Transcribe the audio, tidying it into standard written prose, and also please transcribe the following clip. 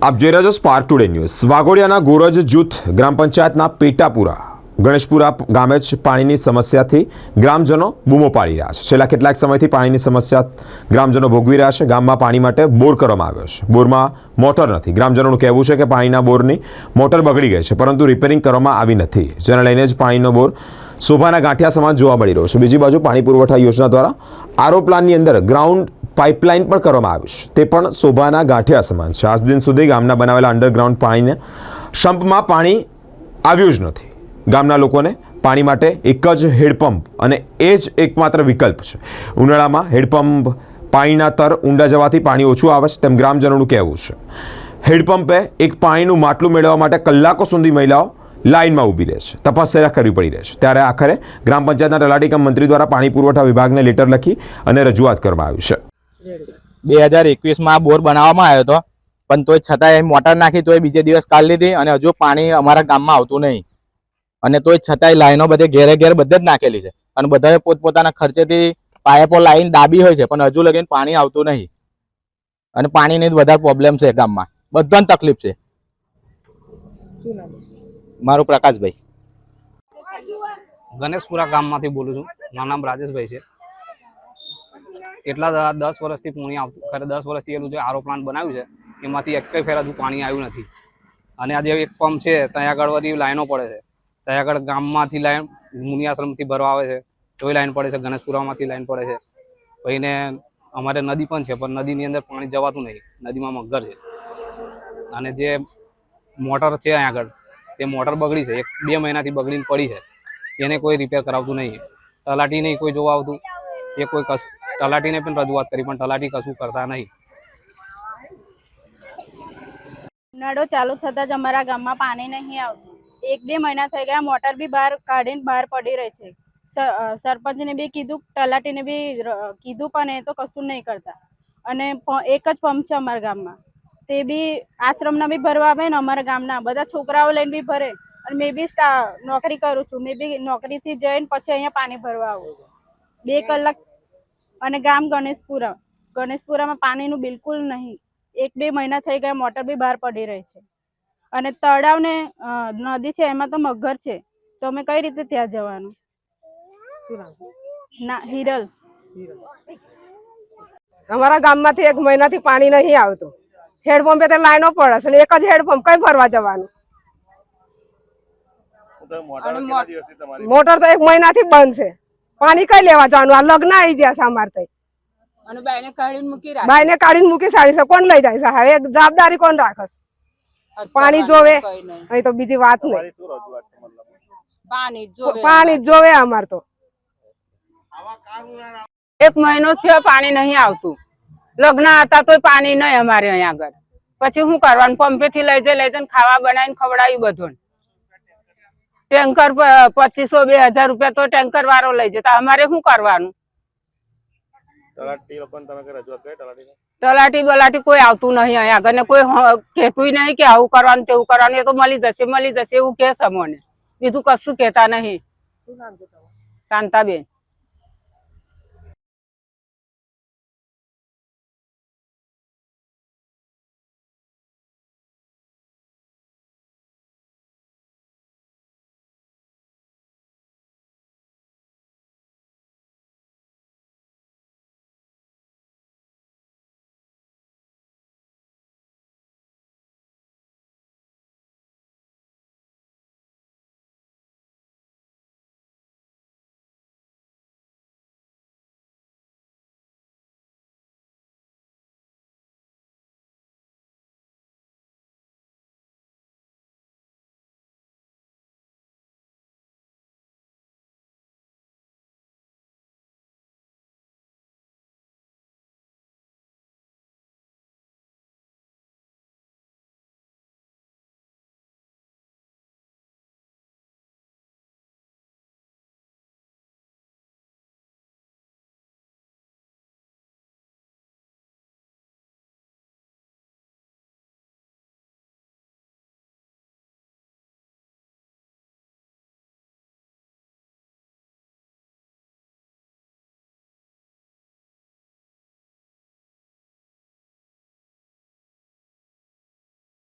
આપ જોઈ રહ્યા છો સ્પાર્ક ટુડે ન્યૂઝ। વાઘોડિયાના ગોરજ જૂથ ગ્રામ પંચાયતના પેટાપુરા ગણેશપુરા ગામે જ પાણીની સમસ્યાથી ગ્રામજનો બૂમો પાડી રહ્યા છે। છેલ્લા કેટલાક સમયથી પાણીની સમસ્યા ગ્રામજનો ભોગવી રહ્યા છે। ગામમાં પાણી માટે બોર કરવામાં આવ્યો છે। બોરમાં મોટર નથી। ગ્રામજનોનું કહેવું છે કે પાણીના બોરની મોટર બગડી ગઈ છે, પરંતુ રિપેરિંગ કરવામાં આવી નથી, જેને લઈને જ પાણીનો બોર શોભાના ગાંઠિયા સમાન જોવા મળી રહ્યો છે। બીજી બાજુ પાણી પુરવઠા યોજના દ્વારા આરઓ પ્લાનની અંદર ગ્રાઉન્ડ પાઇપલાઇન પણ કરવામાં આવ્યું છે, તે પણ શોભાના ગાંઠિયા સમાન છે। આજ દિન સુધી ગામના બનાવેલા અંડરગ્રાઉન્ડ પાણીને સંપમાં પાણી આવ્યું જ નથી। ગામના લોકોને પાણી માટે એક જ હેડપંપ અને એ જ એકમાત્ર વિકલ્પ છે। ઉનાળામાં હેડપંપ પાણીના તર ઊંડા જવાથી પાણી ઓછું આવે છે, તેમ ગ્રામજનોનું કહેવું છે। હેડપંપે એક પાણીનું માટલું મેળવવા માટે કલાકો સુધી મહિલાઓ લાઇનમાં ઊભી રહે છે, તપસ્યા કરવી પડી રહે છે। ત્યારે આખરે ગ્રામ પંચાયતના તલાટી કમ મંત્રી દ્વારા પાણી પુરવઠા વિભાગને લેટર લખી અને રજૂઆત કરવામાં આવી છે। 2021 બોર બનાવવામાં આવ્યો હતો, પણ તોય છતાંય મોટર નાખી તોય બીજે દિવસ કાઢી લીધી અને હજુ પાણી અમારા ગામમાં આવતું નહીં। અને તોય છતાંય લાઈનો બધે ઘેરે ઘેર બધે જ નાખેલી છે અને બધાએ પોતપોતાના ખર્ચેથી પાઇપો લાઈન દાબી હોય છે, પણ હજુ લગીને પાણી આવતું નહીં અને પાણીની જ વધારે પ્રોબ્લેમ છે ગામમાં, બધાને તકલીફ છે। મારું પ્રકાશભાઈ ગણેશપુરા ગામમાંથી બોલું છું। મારું નામ રાજેશભાઈ છે। એટલા 10 વર્ષથી પાણી આવતું, ખરે 10 વર્ષથી એનું જે આરઓ પ્લાન્ટ બનાવ્યું છે એમાંથી એક ફેર હજુ પાણી આવ્યું નથી। અને આજે એક પંપ છે, ત્યાં આગળ બધી લાઈનો પડે છે। ત્યાં આગળ ગામમાંથી લાઈન મુનિયાશ્રમથી ભરવા આવે છે તોય લાઈન પડે છે, ગણેશપુરામાંથી લાઈન પડે છે। ભાઈને અમારે નદી પણ છે, પણ નદીની અંદર પાણી જવાતું નહીં, નદીમાં મગર છે। અને જે મોટર છે અહીંયા આગળ, તે મોટર બગડી છે, 1-2 મહિનાથી બગડીને પડી છે, તેને કોઈ રિપેર કરાવતું નહીં। તલાટી નહીં કોઈ જોવા આવતું, એ કોઈ તલાટીને પણ રજૂઆત કરી, પણ તલાટી કશું કરતા નહીં। ઉનાળો ચાલુ થતાં જ અમારા ગામમાં પાણી નહીં આવતું। 1-2 મહિના થઈ ગયા, મોટર બી બહાર કાઢીને બહાર પડી રહી છે। સરપંચને બી કીધું, તલાટીને બી કીધું, પણ એ તો કશું નહીં કરતા। અને એક જ પંપ છે અમારા ગામમાં, તે બી આશ્રમના બી ભરવા આવે ને અમારા ગામના બધા છોકરાઓ લઈને બી ભરે। અને મેં બી નોકરી કરું છું, મેં બી નોકરીથી જઈને પછી અહીંયા પાણી ભરવા આવું 2 કલાક। અને ગામ ગણેશપુરામાં પાણીનું બિલકુલ નહીં। 1-2 મહિના થઈ ગયા, મોટર બી બહાર પડી રહી છે। અને તળાવ ને નદી છે, એમાં તો મગર છે, તો અમે કઈ રીતે ત્યાં જવાનું? ના, હિરલ। અમારા ગામમાંથી 1 મહિનાથી પાણી નહીં આવતું। હેડપંપે તો લાઈનો પડે છે, એક જ હેડપંપ કઈ ભરવા જવાનું? મોટર તો 1 મહિનાથી બંધ છે, પાણી કઈ લેવા જવાનું? આ લગ્ન આવી ગયા છે અમારે તો, બાઈને કાઢીને મૂકી સાડી છે, કોણ લઈ જાય છે? હવે જવાબદારી કોણ રાખે? પાણી જોવે, અહીં તો બીજી વાત નહીં, પાણી જોવે અમારે તો। 1 મહિનો થયો પાણી નહીં આવતું। લગ્ન હતા તોય પાણી નહીં અમારે અહીંયા આગળ। પછી શું કરવાનું? પંપે થી લઈ જઈને ખાવા બનાવીને ખવડાવ્યું બધું। ટેન્કર 2500-2000 રૂપિયા તો ટેન્કર વાળો લઈ જતા, અમારે શું કરવાનું? તલાટી બલાટી કોઈ આવતું નહીં અહીંયા આગળ ને કોઈ કહેતું નહીં કે આવું કરવાનું તેવું કરવાનું, એ તો મળી જશે એવું કહે છે અમને, બીજું કશું કહેતા નહીં। કાંતાબેન।